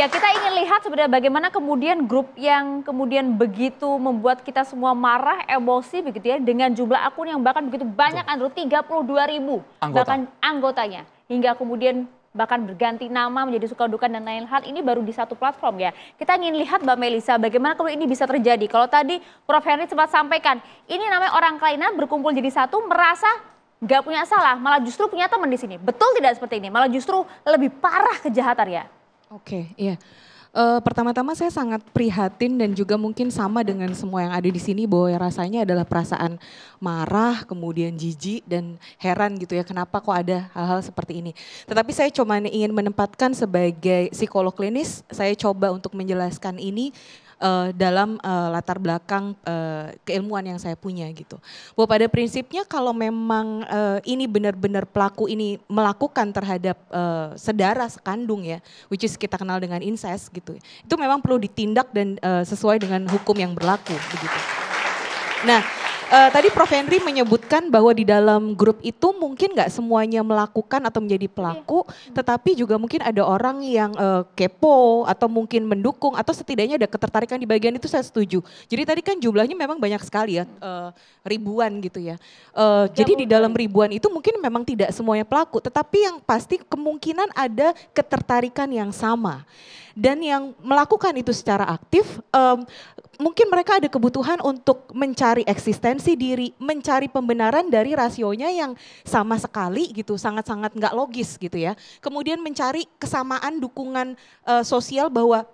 Ya, kita ingin lihat sebenarnya bagaimana kemudian grup yang kemudian begitu membuat kita semua marah, emosi begitu ya, dengan jumlah akun yang bahkan begitu banyak, Andrew, 32.000 bahkan anggotanya. Hingga kemudian bahkan berganti nama menjadi Sukadukan dan lain hal, ini baru di satu platform ya. Kita ingin lihat Mbak Melisa bagaimana kalau ini bisa terjadi. Kalau tadi Prof. Henry sempat sampaikan, ini namanya orang kelainan berkumpul jadi satu merasa nggak punya salah, malah justru punya teman di sini. Betul tidak seperti ini? Malah justru lebih parah kejahatan ya? Oke, iya. Pertama-tama saya sangat prihatin dan juga mungkin sama dengan semua yang ada di sini bahwa rasanya adalah perasaan marah, kemudian jijik dan heran gitu ya kenapa kok ada hal-hal seperti ini. Tetapi saya cuma ingin menempatkan sebagai psikolog klinis, saya coba untuk menjelaskan ini dalam latar belakang keilmuan yang saya punya gitu. Bahwa pada prinsipnya kalau memang ini benar-benar pelaku ini melakukan terhadap saudara sekandung ya, which is kita kenal dengan incest gitu. Itu memang perlu ditindak dan sesuai dengan hukum yang berlaku begitu. Nah, tadi Prof. Henry menyebutkan bahwa di dalam grup itu mungkin nggak semuanya melakukan atau menjadi pelaku, tetapi juga mungkin ada orang yang kepo atau mungkin mendukung atau setidaknya ada ketertarikan di bagian itu, saya setuju. Jadi tadi kan jumlahnya memang banyak sekali ya, ribuan gitu ya. Jadi di dalam ribuan itu mungkin memang tidak semuanya pelaku, tetapi yang pasti kemungkinan ada ketertarikan yang sama. Dan yang melakukan itu secara aktif, mungkin mereka ada kebutuhan untuk mencari eksistensi diri, mencari pembenaran dari rasionya yang sama sekali gitu, sangat-sangat nggak logis gitu ya. Kemudian mencari kesamaan dukungan sosial bahwa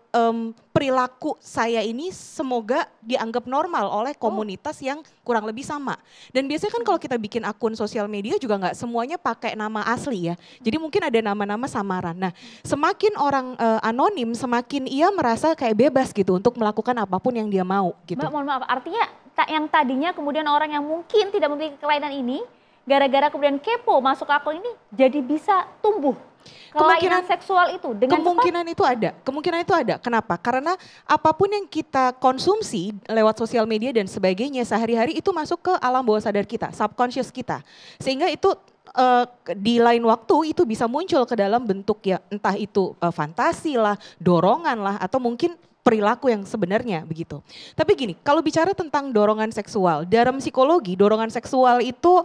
perilaku saya ini semoga dianggap normal oleh komunitas yang kurang lebih sama. Dan biasanya kan kalau kita bikin akun sosial media juga nggak semuanya pakai nama asli ya. Jadi mungkin ada nama-nama samaran. Nah, semakin orang anonim, semakin ia merasa kayak bebas gitu untuk melakukan apapun yang dia mau gitu. Mbak, mohon maaf, artinya yang tadinya kemudian orang yang mungkin tidak memiliki kelainan ini, gara-gara kemudian kepo masuk ke akun ini, jadi bisa tumbuh kelainan seksual itu dengan kemungkinan itu ada. Kenapa? Karena apapun yang kita konsumsi lewat sosial media dan sebagainya sehari-hari itu masuk ke alam bawah sadar kita, subconscious kita. Sehingga itu di lain waktu itu bisa muncul ke dalam bentuk ya entah itu fantasi lah, dorongan lah, atau mungkin perilaku yang sebenarnya begitu. Tapi gini, kalau bicara tentang dorongan seksual, dalam psikologi dorongan seksual itu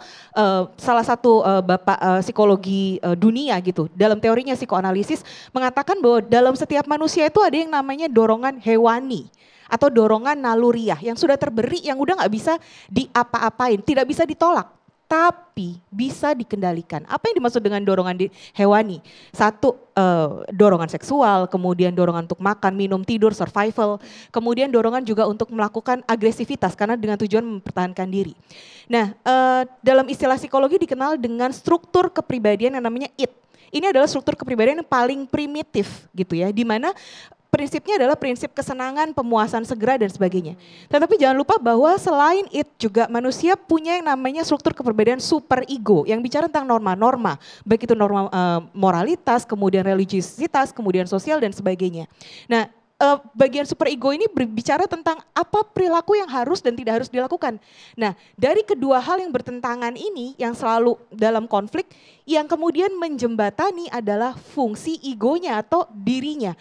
salah satu bapak psikologi dunia gitu, dalam teorinya psikoanalisis mengatakan bahwa dalam setiap manusia itu ada yang namanya dorongan hewani atau dorongan naluriah yang sudah terberi, yang udah nggak bisa diapa-apain, tidak bisa ditolak, tapi bisa dikendalikan. Apa yang dimaksud dengan dorongan hewani? Satu, dorongan seksual, kemudian dorongan untuk makan, minum, tidur, survival, kemudian dorongan juga untuk melakukan agresivitas karena dengan tujuan mempertahankan diri. Nah, dalam istilah psikologi dikenal dengan struktur kepribadian yang namanya id. Ini adalah struktur kepribadian yang paling primitif gitu ya, di mana prinsipnya adalah prinsip kesenangan, pemuasan segera dan sebagainya. Tetapi jangan lupa bahwa selain itu juga manusia punya yang namanya struktur kepribadian super ego yang bicara tentang norma-norma, baik itu norma moralitas, kemudian religiusitas, kemudian sosial dan sebagainya. Nah, bagian super ego ini berbicara tentang apa perilaku yang harus dan tidak harus dilakukan. Nah, dari kedua hal yang bertentangan ini yang selalu dalam konflik, yang kemudian menjembatani adalah fungsi egonya atau dirinya.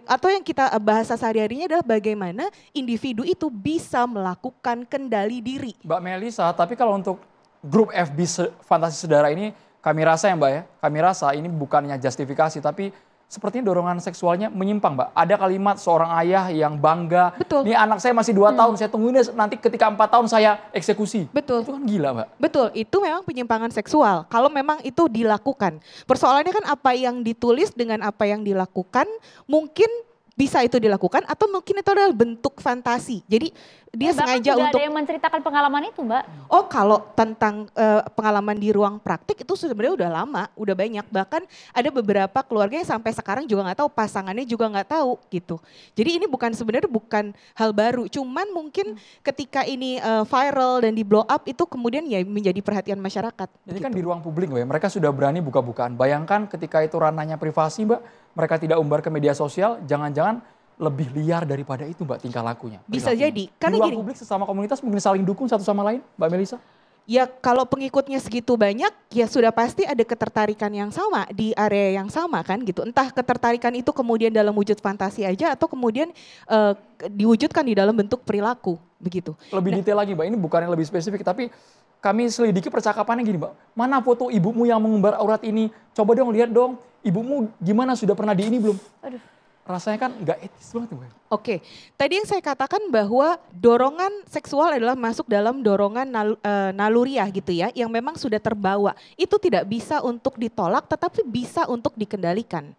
Atau yang kita bahasa sehari-harinya adalah bagaimana individu itu bisa melakukan kendali diri. Mbak Melisa, tapi kalau untuk grup FB Fantasi Saudara ini kami rasa ya Mbak ya, kami rasa ini bukannya justifikasi tapi sepertinya dorongan seksualnya menyimpang, Mbak. Ada kalimat seorang ayah yang bangga, betul. Nih anak saya masih 2 tahun, saya tungguin nanti ketika 4 tahun saya eksekusi. Betul. Itu kan gila, Mbak. Betul, itu memang penyimpangan seksual. Kalau memang itu dilakukan. Persoalannya kan apa yang ditulis dengan apa yang dilakukan mungkin bisa itu dilakukan atau mungkin itu adalah bentuk fantasi. Jadi dia sengaja untuk... ada yang menceritakan pengalaman itu, Mbak. Oh, kalau tentang pengalaman di ruang praktik itu sebenarnya udah lama, udah banyak. Bahkan ada beberapa keluarga yang sampai sekarang juga nggak tahu, pasangannya juga nggak tahu gitu. Jadi ini sebenarnya bukan hal baru. Cuman mungkin ketika ini viral dan di blow up itu kemudian ya menjadi perhatian masyarakat. Ini gitu. kan di ruang publik, Mbak. Mereka sudah berani buka-bukaan. Bayangkan ketika itu ranahnya privasi, Mbak. Mereka tidak umbar ke media sosial, jangan-jangan lebih liar daripada itu Mbak tingkah lakunya. Bisa jadi. Karena di ruang publik sesama komunitas mungkin saling dukung satu sama lain, Mbak Melisa? Ya kalau pengikutnya segitu banyak, ya sudah pasti ada ketertarikan yang sama di area yang sama kan gitu. Entah ketertarikan itu kemudian dalam wujud fantasi aja atau kemudian diwujudkan di dalam bentuk perilaku begitu. Lebih detail lagi Mbak, ini bukan yang lebih spesifik tapi kami selidiki percakapannya gini Mbak. Mana foto ibumu yang mengumbar aurat ini? Coba dong lihat dong, ibumu gimana, sudah pernah di ini belum? Aduh. Rasanya kan nggak etis banget Mbak. Oke, tadi yang saya katakan bahwa dorongan seksual adalah masuk dalam dorongan naluriah gitu ya, yang memang sudah terbawa. Itu tidak bisa untuk ditolak tetapi bisa untuk dikendalikan.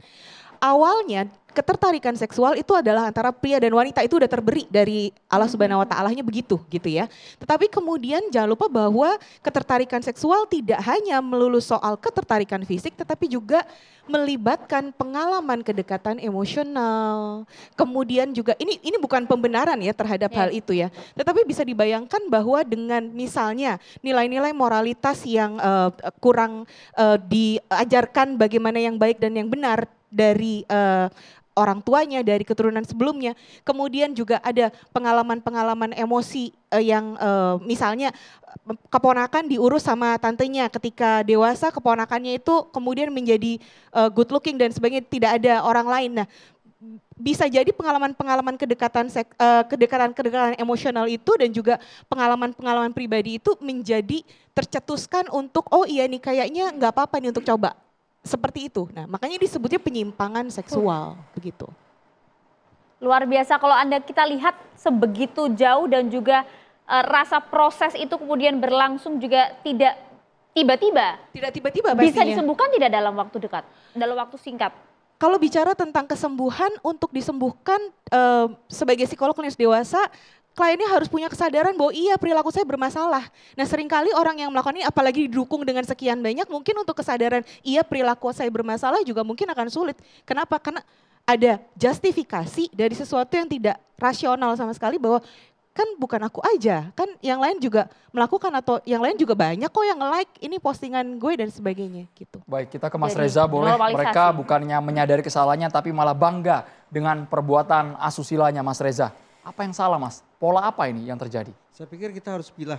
Awalnya ketertarikan seksual itu adalah antara pria dan wanita, itu udah terberi dari Allah Subhanahu wa Ta'alanya begitu gitu ya. Tetapi kemudian jangan lupa bahwa ketertarikan seksual tidak hanya melulu soal ketertarikan fisik tetapi juga melibatkan pengalaman kedekatan emosional. Kemudian juga ini bukan pembenaran ya terhadap hal itu ya. Tetapi bisa dibayangkan bahwa dengan misalnya nilai-nilai moralitas yang kurang diajarkan bagaimana yang baik dan yang benar dari orang tuanya, dari keturunan sebelumnya. Kemudian juga ada pengalaman-pengalaman emosi yang misalnya keponakan diurus sama tantenya, ketika dewasa keponakannya itu kemudian menjadi good looking dan sebagainya, tidak ada orang lain. Nah, bisa jadi pengalaman-pengalaman kedekatan emosional itu dan juga pengalaman-pengalaman pribadi itu menjadi tercetuskan untuk oh iya nih kayaknya nggak apa-apa nih untuk coba. Seperti itu. Nah, makanya disebutnya penyimpangan seksual, begitu. Luar biasa kalau kita lihat sebegitu jauh dan juga rasa proses itu kemudian berlangsung juga tidak tiba-tiba. Tidak tiba-tiba pastinya. Bisa disembuhkan tidak dalam waktu dekat, dalam waktu singkat? Kalau bicara tentang kesembuhan, untuk disembuhkan sebagai psikolog klinis dewasa, kliennya harus punya kesadaran bahwa iya perilaku saya bermasalah. Nah seringkali orang yang melakukan ini apalagi didukung dengan sekian banyak, mungkin untuk kesadaran iya perilaku saya bermasalah juga mungkin akan sulit. Kenapa? Karena ada justifikasi dari sesuatu yang tidak rasional sama sekali bahwa kan bukan aku aja, kan yang lain juga melakukan atau yang lain juga banyak kok yang like ini postingan gue dan sebagainya gitu. Baik, kita ke Mas Reza, boleh mereka bukannya menyadari kesalahannya tapi malah bangga dengan perbuatan asusilanya Mas Reza. Apa yang salah Mas? Pola apa ini yang terjadi? Saya pikir kita harus pilih,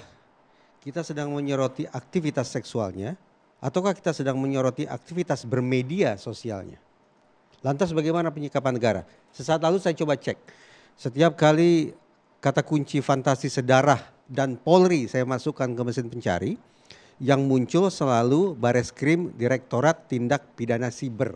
kita sedang menyoroti aktivitas seksualnya ataukah kita sedang menyoroti aktivitas bermedia sosialnya. Lantas bagaimana penyikapan negara? Sesaat lalu saya coba cek, setiap kali kata kunci fantasi sedarah dan Polri saya masukkan ke mesin pencari, yang muncul selalu Bareskrim Direktorat Tindak Pidana Siber.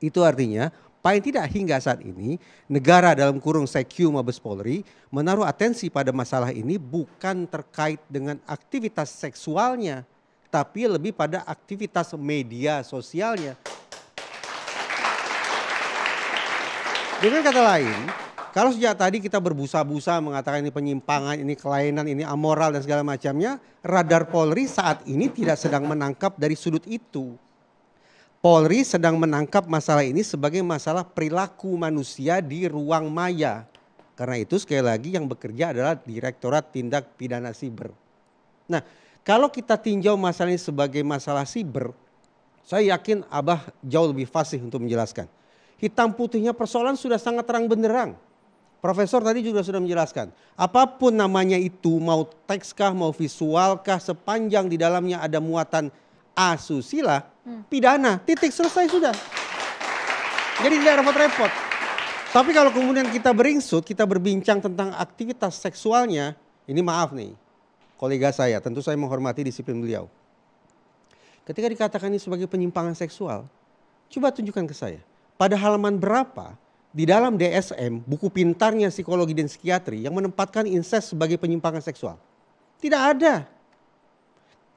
Itu artinya paling tidak hingga saat ini negara dalam kurung Sekyu Mabes Polri menaruh atensi pada masalah ini bukan terkait dengan aktivitas seksualnya, tapi lebih pada aktivitas media sosialnya. Dengan kata lain, kalau sejak tadi kita berbusa-busa mengatakan ini penyimpangan, ini kelainan, ini amoral dan segala macamnya, radar Polri saat ini tidak sedang menangkap dari sudut itu. Polri sedang menangkap masalah ini sebagai masalah perilaku manusia di ruang maya. Karena itu sekali lagi yang bekerja adalah Direktorat Tindak Pidana Siber. Nah, kalau kita tinjau masalah ini sebagai masalah siber, saya yakin Abah jauh lebih fasih untuk menjelaskan. Hitam putihnya persoalan sudah sangat terang benderang. Profesor tadi juga sudah menjelaskan. Apapun namanya itu, mau teks kah, mau visual kah, sepanjang di dalamnya ada muatan asusila, pidana, titik, selesai sudah. Jadi tidak repot-repot. Tapi kalau kemudian kita beringsut, kita berbincang tentang aktivitas seksualnya, ini maaf nih, kolega saya, tentu saya menghormati disiplin beliau. Ketika dikatakan ini sebagai penyimpangan seksual, coba tunjukkan ke saya, pada halaman berapa di dalam DSM, buku pintarnya psikologi dan psikiatri yang menempatkan insest sebagai penyimpangan seksual? Tidak ada.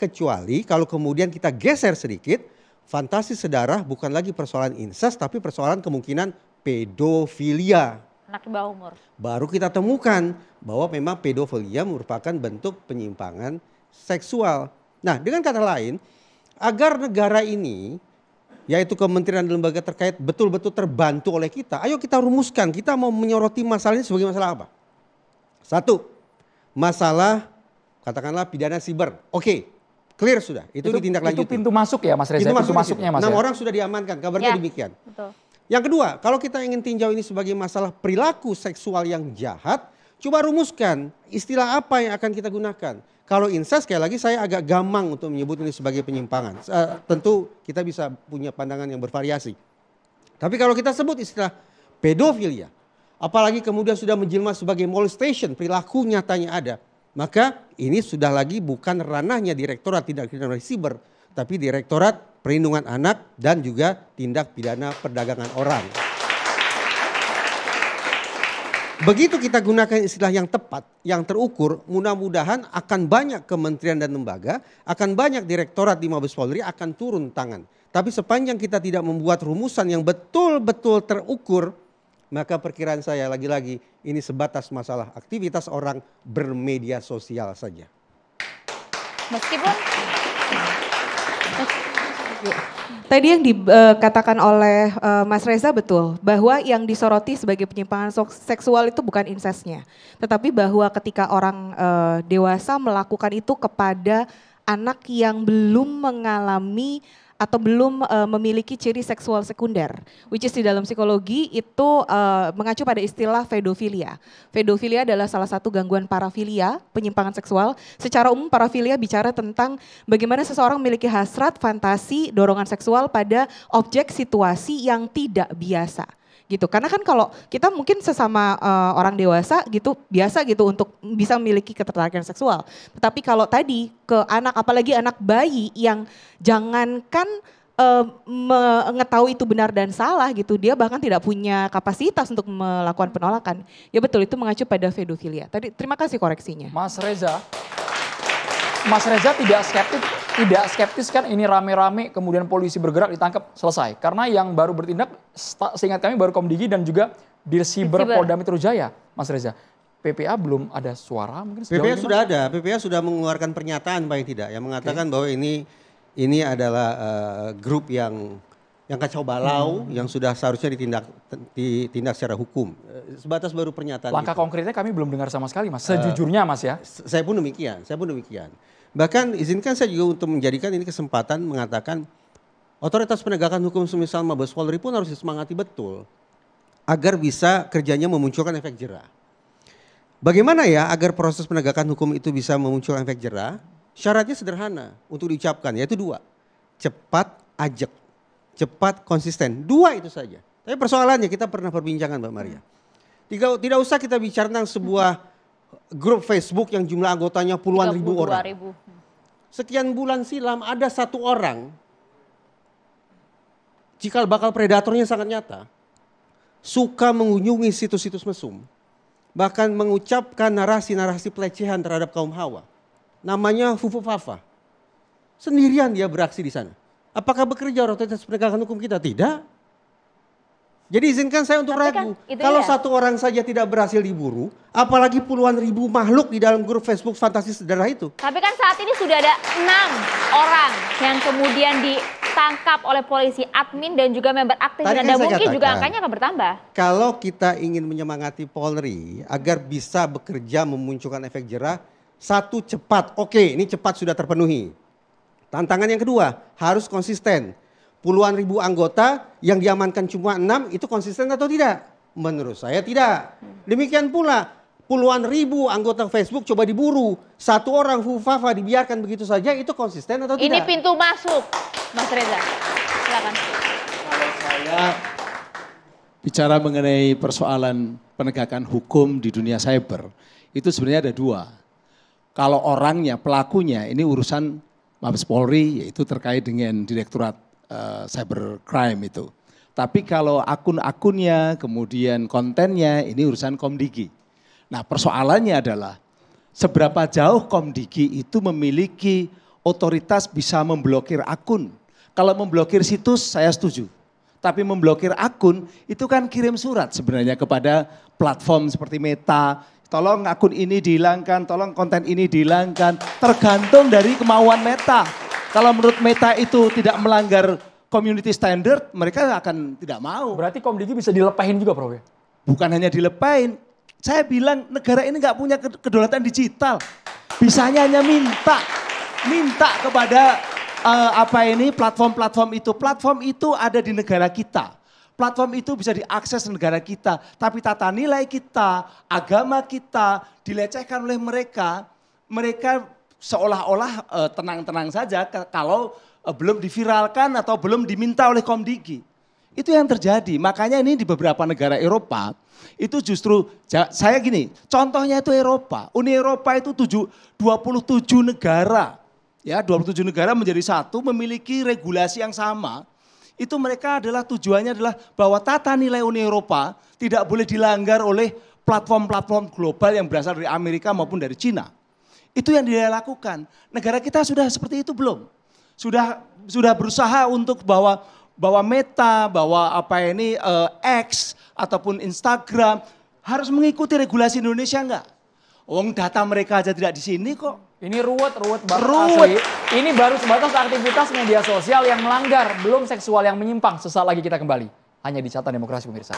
Kecuali kalau kemudian kita geser sedikit, fantasi sedarah bukan lagi persoalan insest tapi persoalan kemungkinan pedofilia. Anak di bawah umur. Baru kita temukan bahwa memang pedofilia merupakan bentuk penyimpangan seksual. Nah, dengan kata lain, agar negara ini, yaitu kementerian dan lembaga terkait betul-betul terbantu oleh kita, ayo kita rumuskan, kita mau menyoroti masalah ini sebagai masalah apa? Satu, masalah katakanlah pidana siber. Oke. Clear sudah, itu ditindaklanjuti. Itu pintu masuk ya Mas Reza, pintu masuknya Mas. 6 orang sudah diamankan, kabarnya demikian. Betul. Yang kedua, kalau kita ingin tinjau ini sebagai masalah perilaku seksual yang jahat, coba rumuskan istilah apa yang akan kita gunakan. Kalau incest sekali lagi saya agak gamang untuk menyebut ini sebagai penyimpangan. Tentu kita bisa punya pandangan yang bervariasi. Tapi kalau kita sebut istilah pedofilia, apalagi kemudian sudah menjelma sebagai molestation, perilaku nyatanya ada, maka ini sudah lagi bukan ranahnya Direktorat Tindak Pidana Siber, tapi Direktorat Perlindungan Anak dan juga Tindak Pidana Perdagangan Orang. Begitu kita gunakan istilah yang tepat, yang terukur, mudah-mudahan akan banyak kementerian dan lembaga, akan banyak direktorat di Mabes Polri akan turun tangan. Tapi sepanjang kita tidak membuat rumusan yang betul-betul terukur, maka perkiraan saya lagi-lagi ini sebatas masalah aktivitas orang bermedia sosial saja. Meskipun tadi yang dikatakan oleh Mas Reza betul, bahwa yang disoroti sebagai penyimpangan seksual itu bukan insestnya, tetapi bahwa ketika orang dewasa melakukan itu kepada anak yang belum mengalami atau belum memiliki ciri seksual sekunder, which is di dalam psikologi itu mengacu pada istilah pedofilia. Pedofilia adalah salah satu gangguan parafilia, penyimpangan seksual. Secara umum parafilia bicara tentang bagaimana seseorang memiliki hasrat, fantasi, dorongan seksual pada objek situasi yang tidak biasa. Gitu. Karena kan kalau kita mungkin sesama orang dewasa gitu biasa gitu untuk bisa memiliki ketertarikan seksual. Tetapi kalau tadi ke anak, apalagi anak bayi yang jangankan mengetahui itu benar dan salah gitu, dia bahkan tidak punya kapasitas untuk melakukan penolakan. Ya betul, itu mengacu pada pedofilia. Tadi terima kasih koreksinya. Mas Reza tidak skeptis kan ini rame-rame kemudian polisi bergerak ditangkap selesai. Karena yang baru bertindak seingat kami baru Komdigi dan juga Dirsiber Polda Metro Jaya, Mas Reza. PPA belum ada suara mungkin sejauh PPA ini, sudah ada, PPA sudah mengeluarkan pernyataan paling tidak yang mengatakan bahwa ini adalah grup yang kacau balau yang sudah seharusnya ditindak secara hukum. Sebatas baru pernyataan. Langkah itu. konkretnya kami belum dengar sama sekali, Mas. Sejujurnya, Mas ya. Saya pun demikian. Bahkan izinkan saya juga untuk menjadikan ini kesempatan mengatakan otoritas penegakan hukum semisal Mabes Polri pun harus disemangati betul agar bisa kerjanya memunculkan efek jerah. Bagaimana ya agar proses penegakan hukum itu bisa memunculkan efek jerah? Syaratnya sederhana untuk diucapkan, yaitu 2. Cepat, ajak. Cepat, konsisten. 2 itu saja. Tapi persoalannya kita pernah perbincangan Mbak Maria. Tidak usah kita bicara tentang sebuah grup Facebook yang jumlah anggotanya puluhan ribu orang. Sekian bulan silam ada 1 orang, cikal bakal predatornya sangat nyata, suka mengunjungi situs-situs mesum, bahkan mengucapkan narasi-narasi pelecehan terhadap kaum Hawa. Namanya Fufu Fafa. Sendirian dia beraksi di sana. Apakah bekerja otoritas penegakan hukum kita? Tidak. Jadi izinkan saya untuk ragu. Kalau 1 orang saja tidak berhasil diburu, apalagi puluhan ribu makhluk di dalam grup Facebook fantasi sederhana itu. Tapi kan saat ini sudah ada 6 orang yang kemudian ditangkap oleh polisi, admin dan juga member aktif. Dan mungkin juga angkanya akan bertambah. Kalau kita ingin menyemangati Polri agar bisa bekerja memunculkan efek jerah, 1 cepat. Oke, ini cepat sudah terpenuhi. Tantangan yang kedua, harus konsisten. Puluhan ribu anggota yang diamankan cuma 6 itu konsisten atau tidak? Menurut saya tidak. Demikian pula puluhan ribu anggota Facebook coba diburu. 1 orang Fufafa dibiarkan begitu saja itu konsisten atau tidak? Ini pintu masuk Mas Reza. Silakan. Kalau saya bicara mengenai persoalan penegakan hukum di dunia cyber itu sebenarnya ada 2. Kalau orangnya, pelakunya ini urusan Mabes Polri yaitu terkait dengan Direktorat Cybercrime itu. Tapi kalau akun-akunnya, kemudian kontennya, ini urusan Komdigi. Nah persoalannya adalah seberapa jauh Komdigi itu memiliki otoritas bisa memblokir akun. Kalau memblokir situs saya setuju. Tapi memblokir akun itu kan kirim surat sebenarnya kepada platform seperti Meta. Tolong akun ini dihilangkan, tolong konten ini dihilangkan. Tergantung dari kemauan Meta. Kalau menurut Meta itu tidak melanggar community standard, mereka akan tidak mau. Berarti Komdigi bisa dilepahin juga, Prof? Bukan hanya dilepahin. Saya bilang negara ini nggak punya kedaulatan digital. Bisanya hanya minta kepada platform-platform itu. Platform itu ada di negara kita. Platform itu bisa diakses negara kita. Tapi tata nilai kita, agama kita dilecehkan oleh mereka. Mereka seolah-olah tenang-tenang saja kalau belum diviralkan atau belum diminta oleh Komdigi. Itu yang terjadi. Makanya ini di beberapa negara Eropa itu justru saya gini, contohnya itu Eropa. Uni Eropa itu 27 negara. Ya, 27 negara menjadi satu memiliki regulasi yang sama. Itu mereka tujuannya adalah bahwa tata nilai Uni Eropa tidak boleh dilanggar oleh platform-platform global yang berasal dari Amerika maupun dari Cina. Itu yang dia lakukan. Negara kita sudah seperti itu belum? Sudah berusaha untuk bahwa Meta, bahwa X ataupun Instagram harus mengikuti regulasi Indonesia enggak? Data mereka aja tidak di sini kok. Ini ruwet banget asli. Ini baru sebatas aktivitas media sosial yang melanggar, belum seksual yang menyimpang. Sesaat lagi kita kembali. Hanya di Catatan Demokrasi pemirsa.